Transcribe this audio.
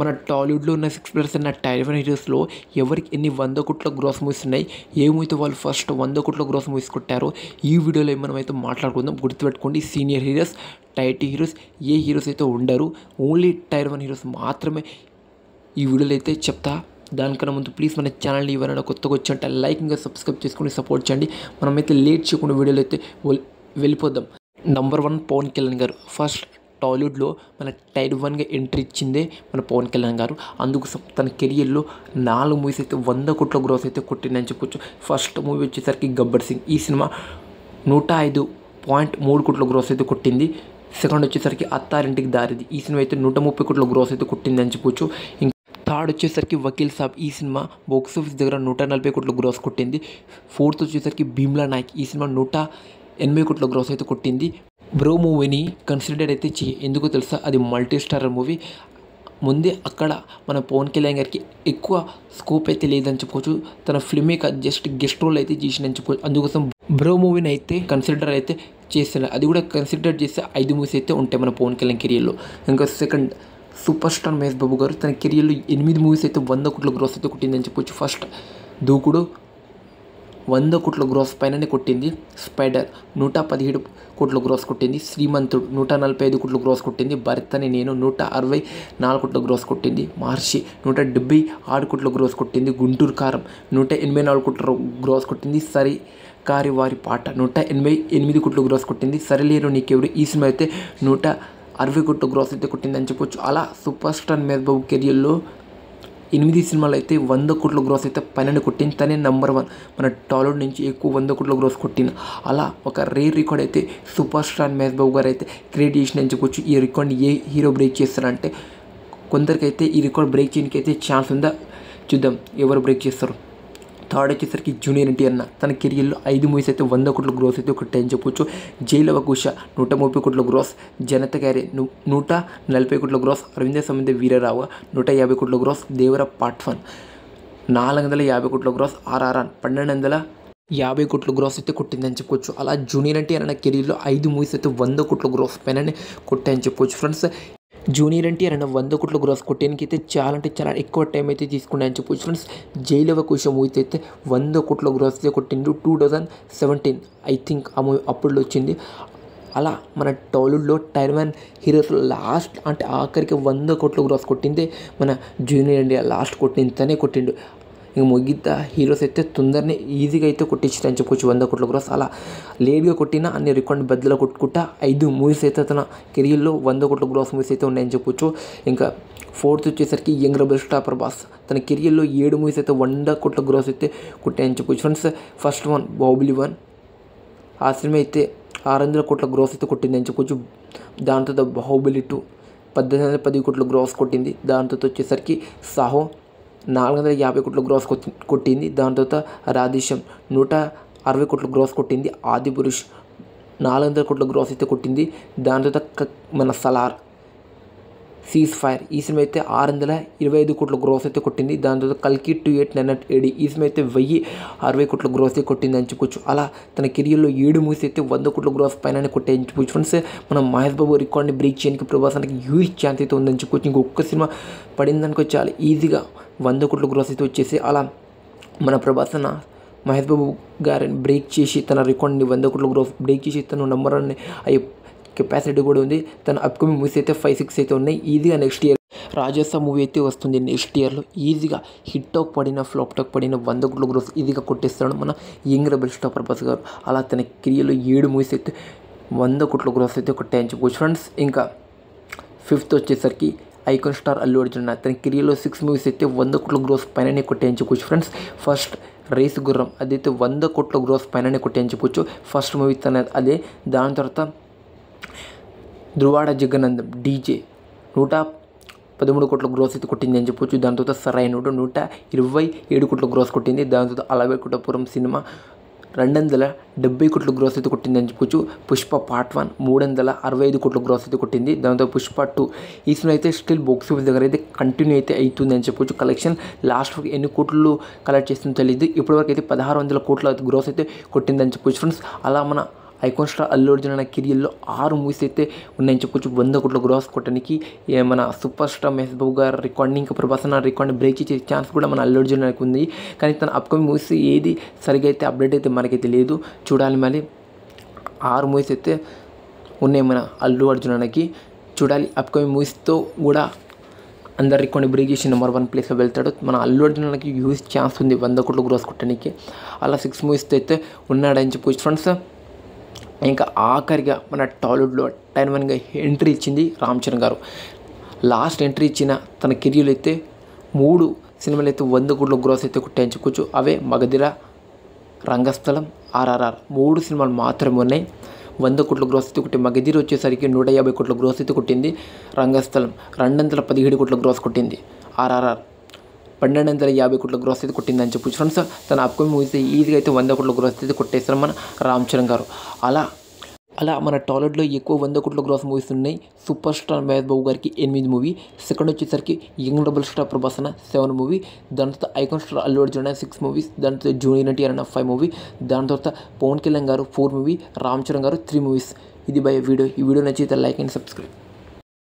మన టాలీవుడ్లో ఉన్న 6 ఉన్న టైర్ హీరోస్లో ఎవరికి ఎన్ని 100 కోట్ల గ్రాస్ మూవీస్ ఉన్నాయి, ఏ మూవీతో వాళ్ళు ఫస్ట్ 100 కోట్ల గ్రాస్ మూవీస్ కొట్టారో ఈ వీడియోలో మనం అయితే మాట్లాడుకుందాం. గుర్తుపెట్టుకోండి, సీనియర్ హీరోస్, టైటీ హీరోస్, ఏ హీరోస్ అయితే ఉండరు, ఓన్లీ టైర్ 1 హీరోస్ మాత్రమే ఈ వీడియోలో అయితే చెప్తా. దానికన్నా ముందు ప్లీజ్ మన ఛానల్ని ఎవరైనా కొత్తగా వచ్చి లైక్ ఇంకా సబ్స్క్రైబ్ చేసుకుని సపోర్ట్ చేయండి. మనమైతే లేట్ చేయకుండా వీడియోలో అయితే వెళ్ళిపోదాం. నంబర్ 1 పవన్ కళ్యాణ్ గారు. ఫస్ట్ టాలీవుడ్లో మన టైర్ 1గా ఎంట్రీ ఇచ్చిందే మన పవన్ కళ్యాణ్ గారు. అందుకోసం తన కెరియర్లో 4 మూవీస్ అయితే 100 కోట్ల గ్రాస్ అయితే కొట్టిందని చెప్పొచ్చు. ఫస్ట్ మూవీ వచ్చేసరికి గబ్బర్ సింగ్. ఈ సినిమా 105.3 కోట్ల గ్రాస్ అయితే కొట్టింది. సెకండ్ వచ్చేసరికి అత్తారింటికి దారిది. ఈ సినిమా అయితే 130 కోట్ల గ్రాస్ అయితే కొట్టింది అని చెప్పొచ్చు. థర్డ్ వచ్చేసరికి వకీల్ సాబ్. ఈ సినిమా బాక్స్ ఆఫీస్ దగ్గర 140 కోట్ల గ్రాస్ కొట్టింది. ఫోర్త్ వచ్చేసరికి భీమ్లా నాయక్. ఈ సినిమా 180 కోట్ల గ్రాస్ అయితే కొట్టింది. బ్రో మూవీని కన్సిడర్ అయితే ఎందుకో తెలుసా, అది మల్టీ స్టారర్ మూవీ. ముందే అక్కడ మన పవన్ కళ్యాణ్ గారికి ఎక్కువ స్కోప్ అయితే లేదని చెప్పుకోవచ్చు. తన ఫిల్మే జస్ట్ గెస్ట్ రోల్ అయితే చేసిందని చెప్పుకోవచ్చు. అందుకోసం బ్రో మూవీని అయితే కన్సిడర్ అయితే చేస్తున్నారు. అది కూడా కన్సిడర్ చేస్తే 5 మూవీస్ అయితే ఉంటాయి మన పవన్ కళ్యాణ్ కెరియర్లో. ఇంకా second super star Mahesh Babu గారు. తన కెరియర్లో 8 మూవీస్ అయితే 100 కోట్ల గ్రాస్ అయితే కొట్టిందని చెప్పొచ్చు. ఫస్ట్ దూకుడు 100 కోట్ల గ్రాస్ పైననే కొట్టింది. స్పైడర్ 117 కోట్ల గ్రాస్ కొట్టింది. శ్రీమంతుడు 145 కోట్ల గ్రాస్ కొట్టింది. భరత్ అని నేను 164 కోట్ల గ్రాస్ కొట్టింది. మహర్షి 176 కోట్ల గ్రాస్ కొట్టింది. గుంటూరు కారం 184 కోట్ల గ్రాస్ కొట్టింది. సరి కారి వారి పాట 188 కోట్ల గ్రాస్ కొట్టింది. సరిలేరు నీకెవరు. ఈ సినిమా అయితే 160 కోట్ల గ్రాస్ అయితే కొట్టింది అని చెప్పొచ్చు. అలా సూపర్ స్టార్ మహేష్ బాబు కెరియర్లో 8 సినిమాలు అయితే 100 కోట్ల గ్రాస్ అయితే పైన కొట్టింది. తనే నంబర్ 1 మన టాలీవుడ్ నుంచి ఎక్కువ 100 కోట్ల గ్రాస్ కొట్టింది. అలా ఒక రేర్ రికార్డ్ అయితే సూపర్ స్టార్ మహేష్ బాబు గారు అయితే క్రియేట్ చేసిందని చెప్పొచ్చు. ఈ రికార్డ్ని ఏ హీరో బ్రేక్ చేస్తారంటే, కొందరికైతే ఈ రికార్డ్ బ్రేక్ చేయడానికి అయితే ఛాన్స్ ఉందా, చూద్దాం ఎవరు బ్రేక్ చేస్తారు. థర్డ్ వచ్చేసరికి జూనియర్ ఎన్టీఆర్ అన్న. తన కెరియర్లో 5 మూవీస్ అయితే 100 కోట్ల గ్రాస్ అయితే కొట్టాయని చెప్పొచ్చు. జైలవ కుష 130 కోట్ల గ్రాస్. జనత గారి 140 కోట్ల గ్రాస్. అరవింద సమేత వీరరావు 150 కోట్ల గ్రాస్. దేవర పార్ట్ 1 450 కోట్ల గ్రాస్. ఆర్ఆర్ఆర్ 1250 కోట్ల గ్రాస్ అయితే కొట్టిందని చెప్పుకోవచ్చు. అలా జూనియర్ ఎన్టీఆర్ అన్న కెరీర్లో 5 మూవీస్ అయితే 100 కోట్ల గ్రాస్ పైన కొట్టాయని చెప్పుకోవచ్చు. ఫ్రెండ్స్, జూనియర్ ఎన్టీఆర్ అన్న 100 కోట్ల గ్రాస్ కొట్టడానికి అయితే చాలా అంటే చాలా ఎక్కువ టైం అయితే తీసుకున్నాయని చెప్పొచ్చు. ఫ్రెండ్స్, జైలవ కుష మూవీ అయితే 100 కోట్ల గ్రాస్ అయితే కొట్టిండు. 2017 ఐ థింక్ ఆ మూవీ అప్పుడులో వచ్చింది. అలా మన టాలీవుడ్లో టైర్ 1 హీరోస్ లాస్ట్ అంటే ఆఖరికి 100 కోట్ల గ్రాస్ కొట్టిందే మన జూనియర్ ఎన్టీఆర్. లాస్ట్ కొట్టింతనే కొట్టిండు. ఇంక మిగతా హీరోస్ అయితే తొందరనే ఈజీగా అయితే కొట్టించారని చెప్పుకోవచ్చు 100 కోట్ల గ్రాస్. అలా లేట్గా కొట్టినా అన్ని రికార్డ్ బద్దలు కొట్టుకుంటా 5 మూవీస్ అయితే తన కెరియర్లో 100 కోట్ల గ్రాస్ మూవీస్ అయితే ఉన్నాయని చెప్పొచ్చు. ఇంకా ఫోర్త్ వచ్చేసరికి యంగ్ రెబల్ స్టార్ ప్రభాస్. తన కెరియర్లో 7 మూవీస్ అయితే 100 కోట్ల గ్రాస్ అయితే కొట్టాయని చెప్పొచ్చు. Friends, first one Baahubali 1. ఆ సినిమా అయితే 600 కోట్ల గ్రాస్ అయితే కొట్టిందని చెప్పొచ్చు. దాంతో బాహుబలి 2 1810 కోట్ల గ్రాస్ కొట్టింది. దాంతో వచ్చేసరికి సాహో 450 కోట్ల గ్రాస్ కొట్టింది. దాని తర్వాత రాధేశ్యామ్ 160 కోట్ల గ్రాస్ కొట్టింది. ఆది పురుష్ 400 కోట్ల గ్రాస్ అయితే కొట్టింది. దాని తర్వాత మన సలార్ సీజ్ ఫైర్. ఈ సినిమా అయితే 625 కోట్ల గ్రాస్ అయితే కొట్టింది. దాని తర్వాత కల్కి 2898 AD. ఈ సినిమా అయితే 1060 కోట్ల గ్రాస్ అయితే కొట్టింది అని చెప్పొచ్చు. అలా తన కెరియర్లో 7 మూవీస్ అయితే 100 కోట్ల గ్రాస్ పైన కొట్టాయని చెప్పొచ్చు. ఫ్రెండ్స్, మనం మహేష్ బాబు రికార్డ్ని బ్రేక్ చేయడానికి ప్రభాసానికి హ్యూజ్ ఛాన్స్ అయితే ఉందని చెప్పొచ్చు. ఇంకొక సినిమా పడిందనుకో చాలా ఈజీగా 100 కోట్ల గ్రాస్ అయితే వచ్చేసి, అలా మన ప్రభాస్ అన్న మహేష్ బాబు గారిని బ్రేక్ చేసి తన రికార్డ్ని 100 కోట్ల గ్రాస్ బ్రేక్ చేసి తను నంబర్ 1 అయ్యే కెపాసిటీ కూడా ఉంది. తన అప్కమింగ్ మూవీస్ అయితే 5-6 అయితే ఉన్నాయి. ఈజీగా నెక్స్ట్ ఇయర్ రాజసా మూవీ అయితే వస్తుంది. నెక్స్ట్ ఇయర్లో ఈజీగా హిట్ టాక్ పడిన ఫ్లాప్ టాక్ పడిన 100 కోట్ల గ్రాస్ ఈజీగా కొట్టేస్తాడు మన యంగ్ రెబల్ స్టార్ ప్రభాస్ గారు. అలా తన కెరియర్లో 7 మూవీస్ అయితే 100 కోట్ల గ్రాస్ అయితే కొట్టాయని చెప్పొచ్చు. ఫ్రెండ్స్, ఇంకా ఫిఫ్త్ వచ్చేసరికి ఐకాన్ స్టార్ అల్లు అర్జున్. తన కెరియర్లో 6 మూవీస్ అయితే 100 కోట్ల గ్రాస్ పైననే కొట్టాయని చెప్పొచ్చు. ఫ్రెండ్స్, ఫస్ట్ రేస్ గుర్రం అదైతే 100 కోట్ల గ్రాస్ పైననే కొట్టాయని చెప్పొచ్చు. ఫస్ట్ మూవీ తన అదే. దాని తర్వాత ధృవాడ జగనందం డీజే 113 కోట్ల గ్రాస్ అయితే కొట్టింది అని చెప్పొచ్చు. దాని తర్వాత సరైనడు 127 కోట్ల గ్రాస్ కొట్టింది. దాని తర్వాత అలవేకుటపురం సినిమా 270 కోట్ల గ్రాస్ అయితే కొట్టిందని చెప్పొచ్చు. పుష్ప పార్ట్ 1 365 కోట్ల గ్రాస్ అయితే కొట్టింది. దాంతో పుష్ప 2 ఈ సినిమా అయితే స్టిల్ బాక్స్ ఆఫీస్ దగ్గర అయితే కంటిన్యూ అయితే అవుతుందని చెప్పొచ్చు. కలెక్షన్ లాస్ట్ వరకు ఎన్ని కోట్లు కలెక్ట్ చేస్తుందో తెలియదు. ఇప్పటివరకు అయితే 1600 కోట్ల గ్రాస్ అయితే కొట్టిందని చెప్పొచ్చు. ఫ్రెండ్స్, అలా మన ఐకాన్ స్టార్ అల్లు అర్జున్ అన్న కెరియర్లో 6 మూవీస్ అయితే ఉన్నాయని చెప్పొచ్చు 100 కోట్ల గ్రాస్ కొట్టడానికి. మన సూపర్ స్టార్ మహేష్ బాబు గారు రికార్డింగ్, ఇంకా ప్రభాస్ అన్న రికార్డ్ని బ్రేక్ చేసే ఛాన్స్ కూడా మన అల్లు అర్జున్ అన్నకి ఉంది. కానీ తన అప్కమింగ్ మూవీస్ ఏది సరిగా అయితే అప్డేట్ అయితే మనకైతే లేదు, చూడాలి. మళ్ళీ 6 మూవీస్ అయితే ఉన్నాయి మన అల్లు అర్జున్ అన్నకి, చూడాలి. అప్కమింగ్ మూవీస్తో కూడా అందరు రికార్డ్ని బ్రేక్ చేసి నెంబర్ 1 ప్లేస్లో వెళ్తాడు. మన అల్లు అర్జున్ అన్నకి హ్యూజ్ ఛాన్స్ ఉంది 100 కోట్ల గ్రాస్ కొట్టడానికి. అలా 6 మూవీస్తో అయితే ఉన్నాడని చెప్పొచ్చు ఫ్రెండ్స్. ఇంకా ఆఖరిగా మన టాలీవుడ్లో 10-1గా ఎంట్రీ ఇచ్చింది రామ్ చరణ్ గారు. లాస్ట్ ఎంట్రీ ఇచ్చిన తన కెరియర్లో అయితే 3 సినిమాలు అయితే 100 కోట్ల గ్రాస్ అయితే కొట్టాయని చెప్పుకోవచ్చు. అవే మగధీర, రంగస్థలం, RRR 3 సినిమాలు మాత్రమే ఉన్నాయి 100 కోట్ల గ్రాస్ అయితే కొట్టి. మగధీర వచ్చేసరికి 150 కోట్ల గ్రాస్ అయితే కొట్టింది. రంగస్థలం 217 కోట్ల గ్రాస్ కొట్టింది. RRR 1250 కోట్ల గ్రాస్ అయితే కొట్టింది అని చెప్పొచ్చు ఫ్రెండ్స్. తన అప్కమింగ్ మూవీస్ ఈజీగా అయితే 100 కోట్ల గ్రాస్ అయితే కొట్టేస్తారు మన రామ్ చరణ్ గారు. అలా మన టాలీవుడ్లో ఎక్కువ 100 కోట్ల గ్రాస్ మూవీస్ ఉన్నాయి. సూపర్ స్టార్ మహేష్ బాబు గారికి 8 మూవీ, సెకండ్ వచ్చేసరికి యంగ్ డబుల్ స్టార్ ప్రభాస్ అన్న 7 మూవీ, దాని తర్వాత ఐకాన్ స్టార్ అల్లు అర్జున్ అన్న 6 మూవీస్, దాని తర్వాత జూనియర్ ఎన్టీఆర్ అన్న 5 మూవీ, దాని తర్వాత పవన్ కళ్యాణ్ గారు 4 మూవీ, రామ్ చరణ్ గారు 3 మూవీస్. ఇది బై వీడియో. ఈ వీడియో నచ్చితే లైక్ అండ్ సబ్స్క్రైబ్.